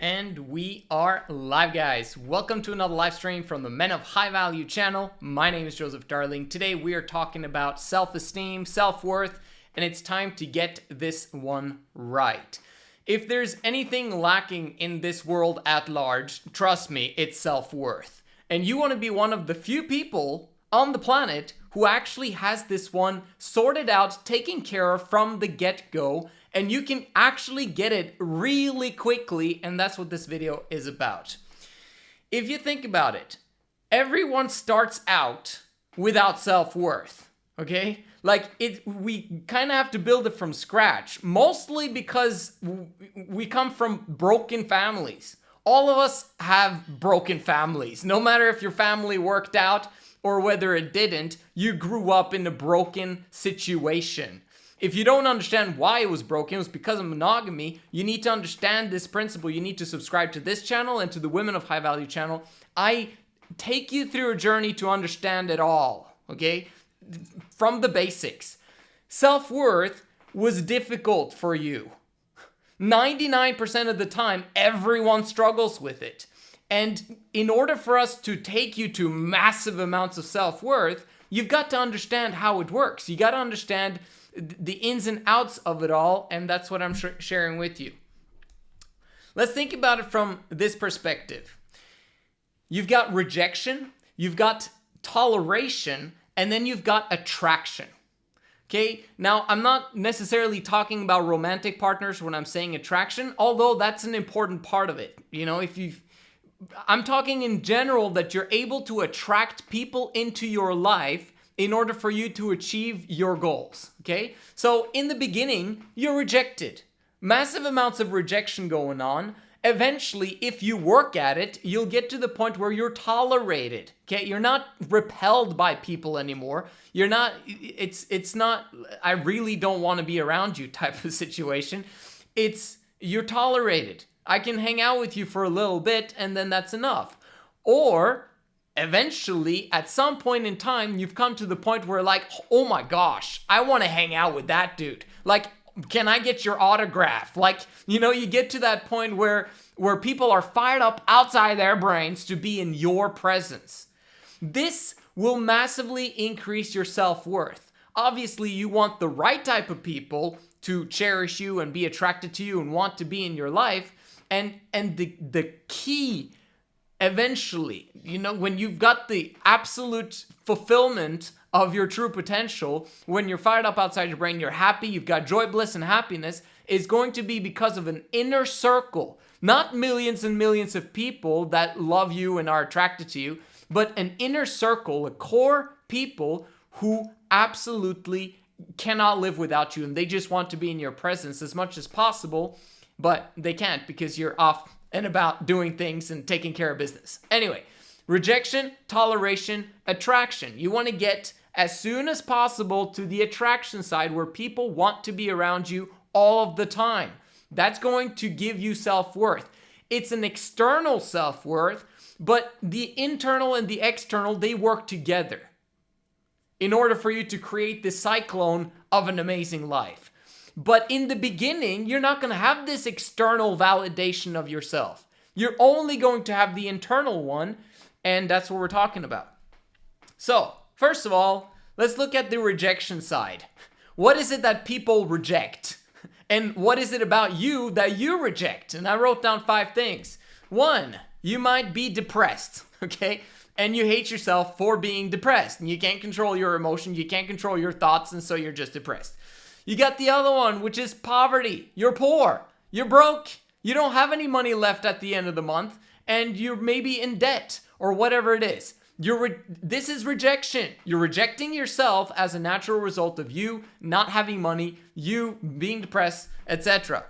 And we are live, guys. Welcome to another live stream from the Men of High Value channel. My name is Joseph Darling. Today we are talking about self-esteem, self-worth, and it's time to get this one right. If there's anything lacking in this world at large, trust me, it's self-worth. And you want to be one of the few people on the planet who actually has this one sorted out, taken care of from the get-go, and you can actually get it really quickly, and that's what this video is about. If you think about it, everyone starts out without self-worth, okay? We kind of have to build it from scratch, mostly because we come from broken families. All of us have broken families. No matter if your family worked out or whether it didn't, you grew up in a broken situation. If you don't understand why it was broken, it was because of monogamy, you need to understand this principle. You need to subscribe to this channel and to the Women of High Value channel. I take you through a journey to understand it all, okay? From the basics. Self-worth was difficult for you. 99% of the time, everyone struggles with it. And in order for us to take you to massive amounts of self-worth, you've got to understand how it works. You got to understand the ins and outs of it all, and that's what I'm sharing with you. Let's think about it from this perspective. You've got rejection, you've got toleration, and then you've got attraction. Okay, now I'm not necessarily talking about romantic partners when I'm saying attraction, although that's an important part of it. You know, I'm talking in general that you're able to attract people into your life in order for you to achieve your goals, okay? So in the beginning, you're rejected. Massive amounts of rejection going on. Eventually, if you work at it, you'll get to the point where you're tolerated, okay? You're not repelled by people anymore. It's not, I really don't want to be around you type of situation. You're tolerated. I can hang out with you for a little bit and then that's enough. Or eventually, at some point in time, you've come to the point where like, oh my gosh, I want to hang out with that dude. Like, can I get your autograph? Like, you know, you get to that point where people are fired up outside their brains to be in your presence. This will massively increase your self-worth. Obviously, you want the right type of people to cherish you and be attracted to you and want to be in your life. And the key, eventually, you know, when you've got the absolute fulfillment of your true potential, when you're fired up outside your brain, you're happy, you've got joy, bliss, and happiness, is going to be because of an inner circle. Not millions and millions of people that love you and are attracted to you, but an inner circle, a core people who absolutely cannot live without you, and they just want to be in your presence as much as possible, but they can't because you're off and about doing things and taking care of business. Anyway, rejection, toleration, attraction. You want to get as soon as possible to the attraction side where people want to be around you all of the time. That's going to give you self-worth. It's an external self-worth, but the internal and the external, they work together in order for you to create this cyclone of an amazing life. But in the beginning, you're not going to have this external validation of yourself. You're only going to have the internal one, and that's what we're talking about. So, first of all, let's look at the rejection side. What is it that people reject? And what is it about you that you reject? And I wrote down 5 things. 1, you might be depressed, okay? And you hate yourself for being depressed. And you can't control your emotions, you can't control your thoughts, and so you're just depressed. You got the other one, which is poverty. You're poor. You're broke. You don't have any money left at the end of the month, and you're maybe in debt or whatever it is. This is rejection. You're rejecting yourself as a natural result of you not having money, you being depressed, etc.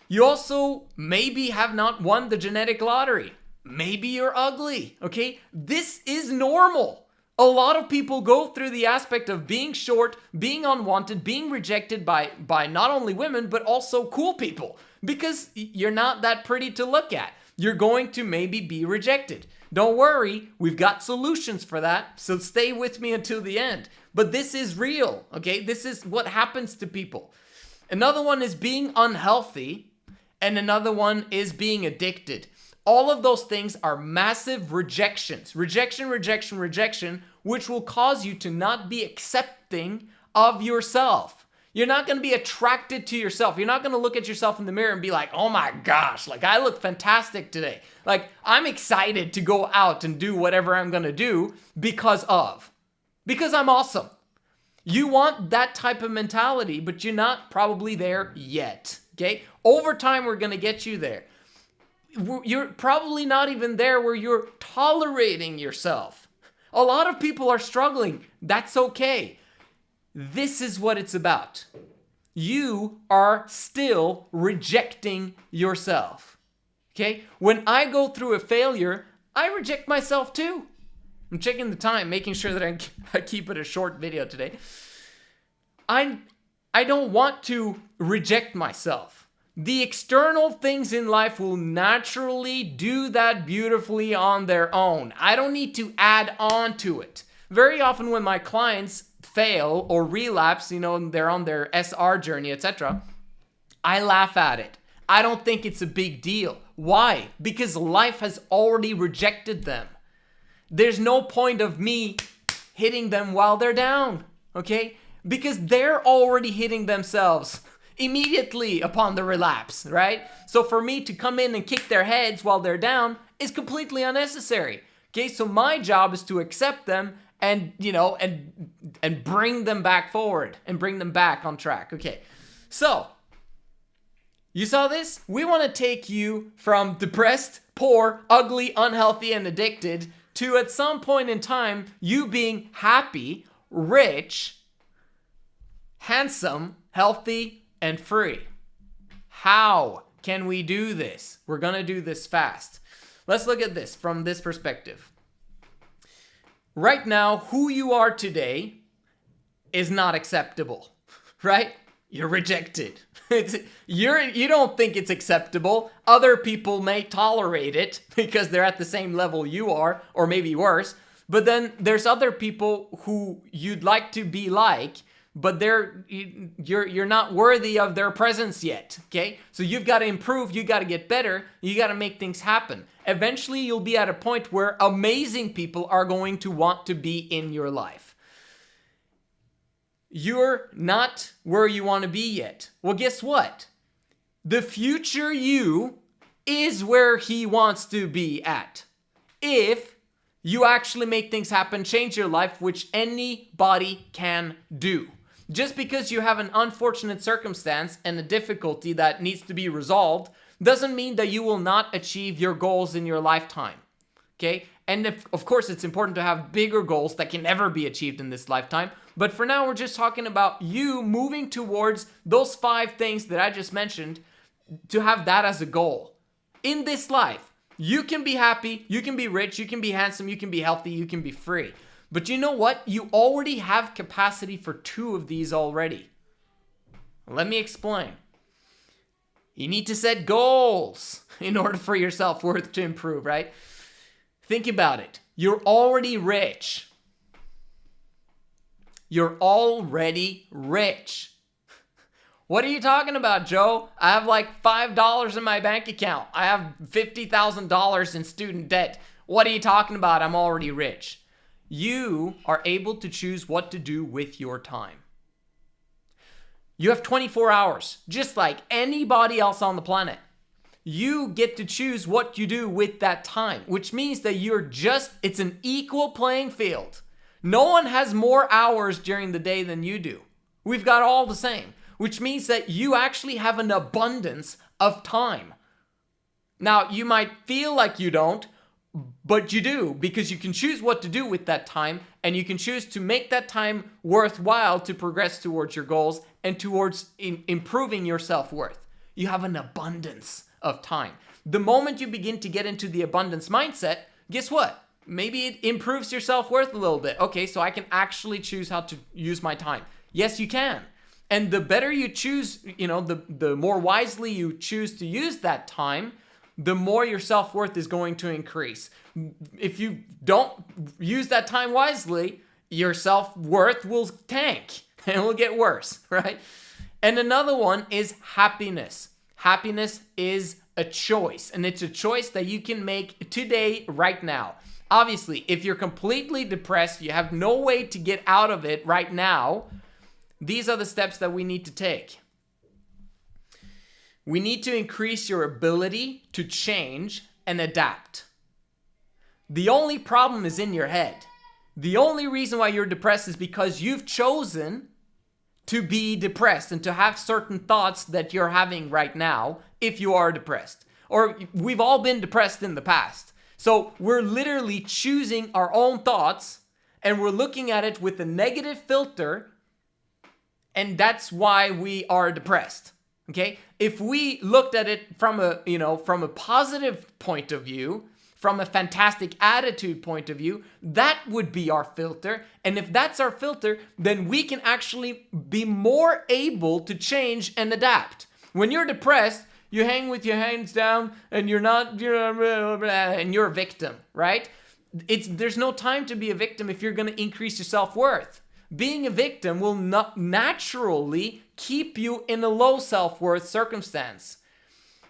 You also maybe have not won the genetic lottery. Maybe you're ugly, okay? This is normal. A lot of people go through the aspect of being short, being unwanted, being rejected by not only women, but also cool people. Because you're not that pretty to look at. You're going to maybe be rejected. Don't worry, we've got solutions for that, so stay with me until the end. But this is real, okay? This is what happens to people. Another one is being unhealthy. And another one is being addicted. All of those things are massive rejections. Rejection, rejection, rejection, which will cause you to not be accepting of yourself. You're not going to be attracted to yourself. You're not going to look at yourself in the mirror and be like, oh my gosh, like I look fantastic today. Like I'm excited to go out and do whatever I'm going to do because I'm awesome. You want that type of mentality, but you're not probably there yet. Okay? Over time, we're going to get you there. You're probably not even there where you're tolerating yourself. A lot of people are struggling. That's okay. This is what it's about. You are still rejecting yourself. Okay? When I go through a failure, I reject myself too. I'm checking the time, making sure that I keep it a short video today. I don't want to reject myself. The external things in life will naturally do that beautifully on their own. I don't need to add on to it. Very often when my clients fail or relapse, they're on their SR journey, etc., I laugh at it. I don't think it's a big deal. Why? Because life has already rejected them. There's no point of me hitting them while they're down, okay? Because they're already hitting themselves immediately upon the relapse, right? So for me to come in and kick their heads while they're down is completely unnecessary. Okay, so my job is to accept them and, and bring them back forward and bring them back on track. Okay, so you saw this? We want to take you from depressed, poor, ugly, unhealthy, and addicted to at some point in time, you being happy, rich, handsome, healthy, and free. How can we do this? We're going to do this fast. Let's look at this from this perspective. Right now, who you are today is not acceptable, right? You're rejected. You don't think it's acceptable. Other people may tolerate it because they're at the same level you are, or maybe worse. But then there's other people who you'd like to be like, but you're not worthy of their presence yet, okay? So you've got to improve, you got to get better, you got to make things happen. Eventually, you'll be at a point where amazing people are going to want to be in your life. You're not where you want to be yet. Well, guess what? The future you is where he wants to be at. If you actually make things happen, change your life, which anybody can do. Just because you have an unfortunate circumstance and a difficulty that needs to be resolved doesn't mean that you will not achieve your goals in your lifetime. Okay? And of course, it's important to have bigger goals that can never be achieved in this lifetime. But for now, we're just talking about you moving towards those 5 things that I just mentioned to have that as a goal. In this life, you can be happy, you can be rich, you can be handsome, you can be healthy, you can be free. But you know what? You already have capacity for 2 of these already. Let me explain. You need to set goals in order for your self-worth to improve, right? Think about it. You're already rich. You're already rich. What are you talking about, Joe? I have like $5 in my bank account. I have $50,000 in student debt. What are you talking about? I'm already rich. You are able to choose what to do with your time. You have 24 hours, just like anybody else on the planet. You get to choose what you do with that time, which means that it's an equal playing field. No one has more hours during the day than you do. We've got all the same, which means that you actually have an abundance of time. Now, you might feel like you don't, but you do, because you can choose what to do with that time, and you can choose to make that time worthwhile to progress towards your goals and towards improving your self-worth. You have an abundance of time. The moment you begin to get into the abundance mindset, guess what? Maybe it improves your self-worth a little bit. Okay, so I can actually choose how to use my time. Yes, you can. And the better you choose, the more wisely you choose to use that time, the more your self-worth is going to increase. If you don't use that time wisely, your self-worth will tank and it will get worse, right? And another one is happiness. Happiness is a choice, and it's a choice that you can make today, right now. Obviously, if you're completely depressed, you have no way to get out of it right now, these are the steps that we need to take. We need to increase your ability to change and adapt. The only problem is in your head. The only reason why you're depressed is because you've chosen to be depressed and to have certain thoughts that you're having right now if you are depressed. Or we've all been depressed in the past. So we're literally choosing our own thoughts and we're looking at it with a negative filter, and that's why we are depressed. Okay? If we looked at it from a positive point of view, from a fantastic attitude point of view, that would be our filter. And if that's our filter, then we can actually be more able to change and adapt. When you're depressed, you hang with your hands down and you're a victim, right? There's no time to be a victim if you're going to increase your self-worth. Being a victim will not naturally keep you in a low self-worth circumstance.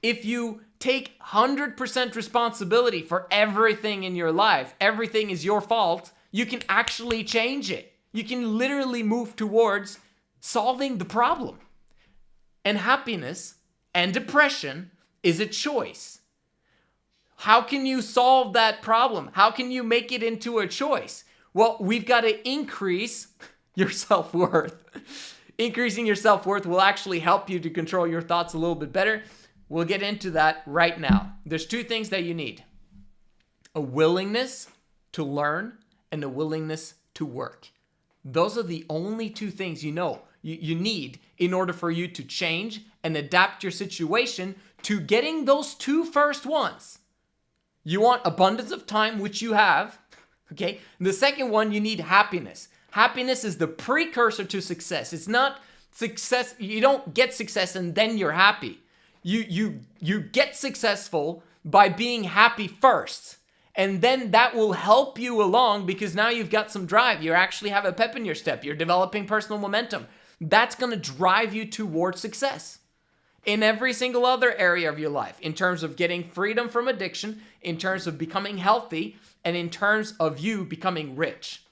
If you take 100% responsibility for everything in your life, everything is your fault, you can actually change it. You can literally move towards solving the problem. And happiness and depression is a choice. How can you solve that problem? How can you make it into a choice? Well, we've got to increase your self-worth. Increasing your self-worth will actually help you to control your thoughts a little bit better. We'll get into that right now. There's two things that you need: a willingness to learn and a willingness to work. Those are the only two things you need in order for you to change and adapt your situation to getting those two first ones. You want abundance of time, which you have, okay? And the second one, you need happiness. Happiness is the precursor to success. It's not success. You don't get success and then you're happy. You get successful by being happy first. And then that will help you along because now you've got some drive. You actually have a pep in your step. You're developing personal momentum. That's going to drive you towards success in every single other area of your life, in terms of getting freedom from addiction, in terms of becoming healthy, and in terms of you becoming rich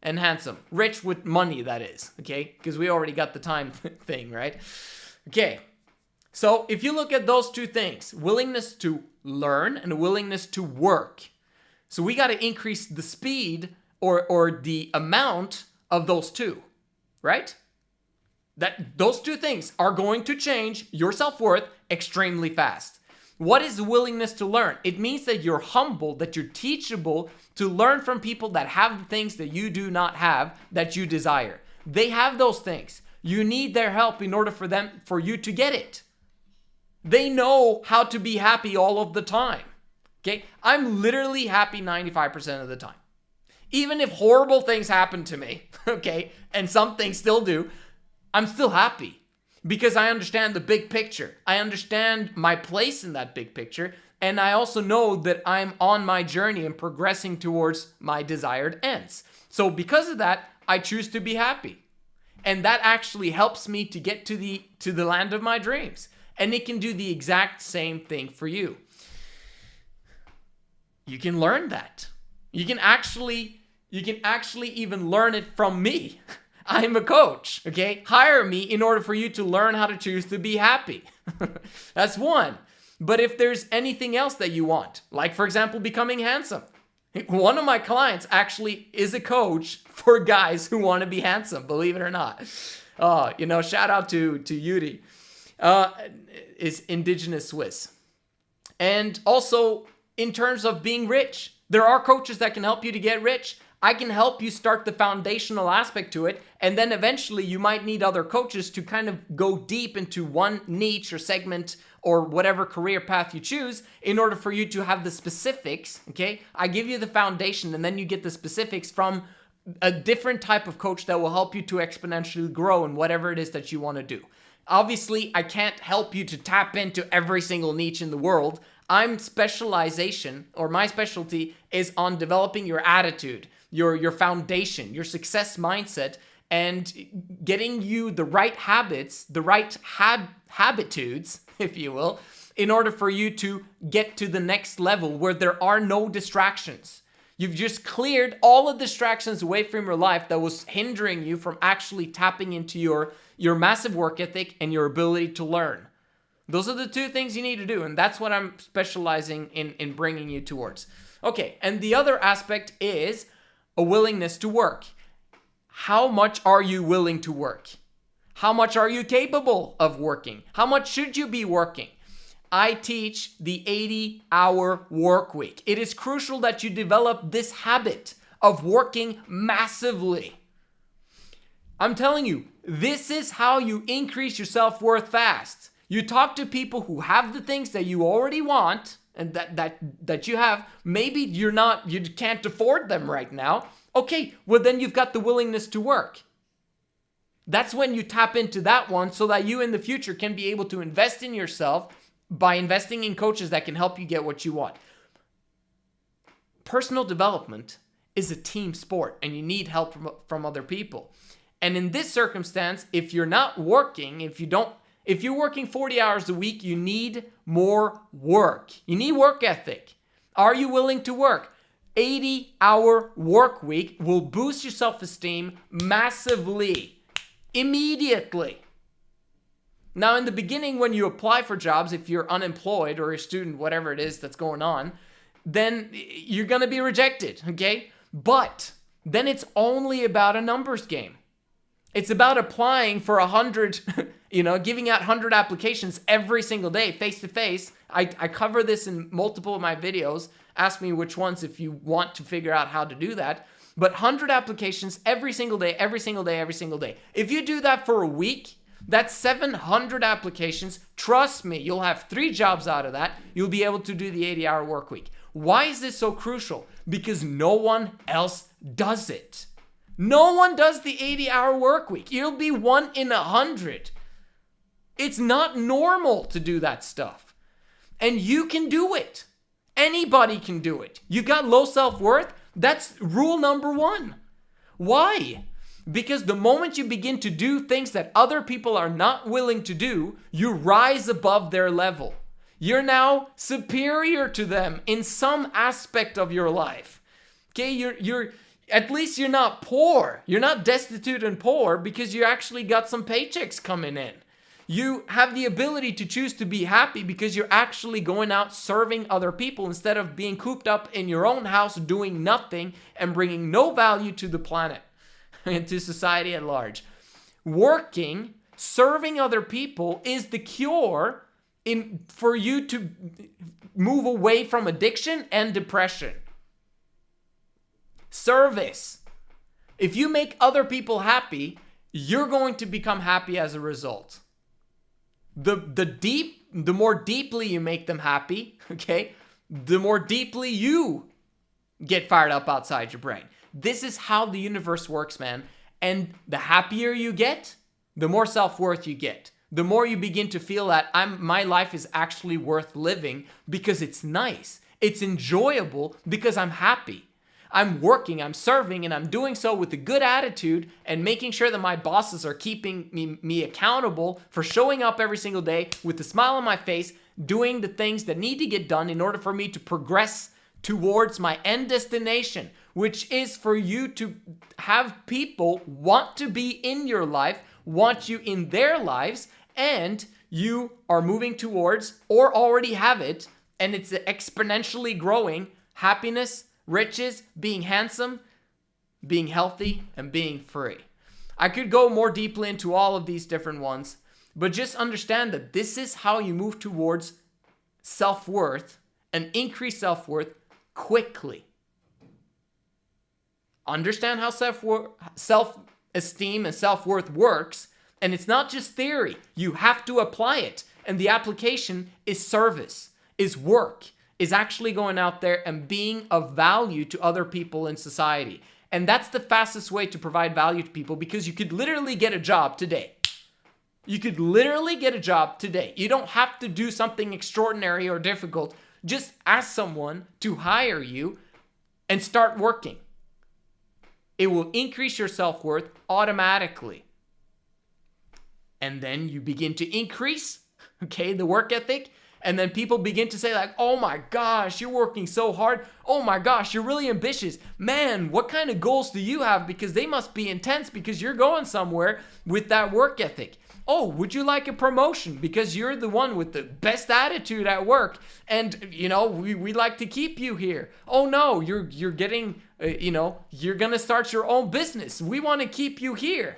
and handsome. Rich with money, that is, okay? Because we already got the time thing, right? Okay. So if you look at those two things, willingness to learn and a willingness to work. So we got to increase the speed or the amount of those two, right? Those two things are going to change your self-worth extremely fast. What is willingness to learn? It means that you're humble, that you're teachable to learn from people that have the things that you do not have, that you desire. They have those things. You need their help in order for you to get it. They know how to be happy all of the time. Okay? I'm literally happy 95% of the time. Even if horrible things happen to me, okay, and some things still do, I'm still happy because I understand the big picture. I understand my place in that big picture, and I also know that I'm on my journey and progressing towards my desired ends. So because of that, I choose to be happy. And that actually helps me to get to the land of my dreams. And it can do the exact same thing for you. You can learn that. You can actually even learn it from me. I'm a coach, okay? Hire me in order for you to learn how to choose to be happy. That's one. But if there's anything else that you want, like for example, becoming handsome. One of my clients actually is a coach for guys who want to be handsome, believe it or not. Shout out to Yuri. Is indigenous Swiss. And also in terms of being rich, there are coaches that can help you to get rich. I can help you start the foundational aspect to it, and then eventually you might need other coaches to kind of go deep into one niche or segment or whatever career path you choose in order for you to have the specifics, okay? I give you the foundation and then you get the specifics from a different type of coach that will help you to exponentially grow in whatever it is that you want to do. Obviously, I can't help you to tap into every single niche in the world. My specialty is on developing your attitude, your foundation, your success mindset, and getting you the right habits, the right habitudes, if you will, in order for you to get to the next level where there are no distractions. You've just cleared all the distractions away from your life that was hindering you from actually tapping into your massive work ethic and your ability to learn. Those are the two things you need to do, and that's what I'm specializing in bringing you towards. Okay, and the other aspect is a willingness to work. How much are you willing to work? How much are you capable of working? How much should you be working? I teach the 80-hour work week. It is crucial that you develop this habit of working massively. I'm telling you, this is how you increase your self-worth fast. You talk to people who have the things that you already want and that you have. Maybe you can't afford them right now. Okay, well then you've got the willingness to work. That's when you tap into that one so that you in the future can be able to invest in yourself by investing in coaches that can help you get what you want. Personal development is a team sport and you need help from other people. And in this circumstance, if you're not working, if you're working 40 hours a week, you need more work. You need work ethic. Are you willing to work? 80-hour work week will boost your self-esteem massively, immediately. Now, in the beginning, when you apply for jobs, if you're unemployed or a student, whatever it is that's going on, then you're going to be rejected, okay? But then it's only about a numbers game. It's about applying for 100, giving out 100 applications every single day, face to face. I cover this in multiple of my videos. Ask me which ones if you want to figure out how to do that. But 100 applications every single day, every single day, every single day. If you do that for a week, that's 700 applications. Trust me, you'll have 3 jobs out of that. You'll be able to do the 80-hour work week. Why is this so crucial? Because no one else does it. No one does the 80-hour work week. You'll be 1 in 100. It's not normal to do that stuff. And you can do it. Anybody can do it. You've got low self-worth? That's rule number 1. Why? Because the moment you begin to do things that other people are not willing to do, you rise above their level. You're now superior to them in some aspect of your life. Okay, you're at least you're not poor. You're not destitute and poor because you actually got some paychecks coming in. You have the ability to choose to be happy because you're actually going out serving other people instead of being cooped up in your own house doing nothing and bringing no value to the planet and to society at large. Working, serving other people is the cure for you to move away from addiction and depression. Service. If you make other people happy, you're going to become happy as a result. The more deeply you make them happy, okay, the more deeply you get fired up outside your brain. This is how the universe works, man. And the happier you get, the more self-worth you get. The more you begin to feel that my life is actually worth living because it's nice. It's enjoyable because I'm happy. I'm working, I'm serving, and I'm doing so with a good attitude and making sure that my bosses are keeping me accountable for showing up every single day with a smile on my face, doing the things that need to get done in order for me to progress towards my end destination, which is for you to have people want to be in your life, want you in their lives, and you are moving towards or already have it, and it's exponentially growing happiness, riches, being handsome, being healthy, and being free. I could go more deeply into all of these different ones, but just understand that this is how you move towards self-worth and increase self-worth quickly. Understand how self-esteem and self-worth works, and it's not just theory. You have to apply it, and the application is service, is work, is actually going out there and being of value to other people in society. And that's the fastest way to provide value to people because you could literally get a job today. You could literally get a job today. You don't have to do something extraordinary or difficult. Just ask someone to hire you and start working. It will increase your self-worth automatically. And then you begin to increase okay, the work ethic. And then people begin to say like, oh my gosh, you're working so hard. Oh my gosh, you're really ambitious. Man, what kind of goals do you have? Because they must be intense because you're going somewhere with that work ethic. Oh, would you like a promotion? Because you're the one with the best attitude at work. And, you know, we like to keep you here. Oh no, you're getting, you're going to start your own business. We want to keep you here.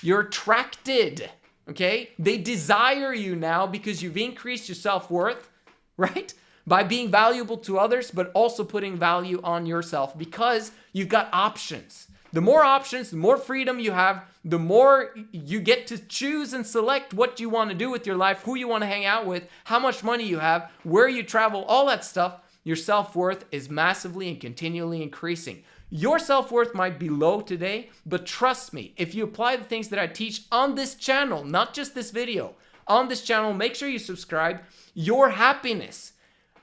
You're attracted. Okay? They desire you now because you've increased your self-worth, right? By being valuable to others, but also putting value on yourself because you've got options. The more options, the more freedom you have, the more you get to choose and select what you want to do with your life, who you want to hang out with, how much money you have, where you travel, all that stuff. Your self-worth is massively and continually increasing. Your self-worth might be low today, but trust me, if you apply the things that I teach on this channel, not just this video, on this channel, make sure you subscribe, your happiness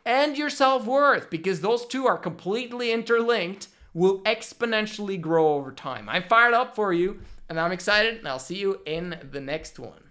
and your self-worth, because those two are completely interlinked, will exponentially grow over time. I'm fired up for you, and I'm excited, and I'll see you in the next one.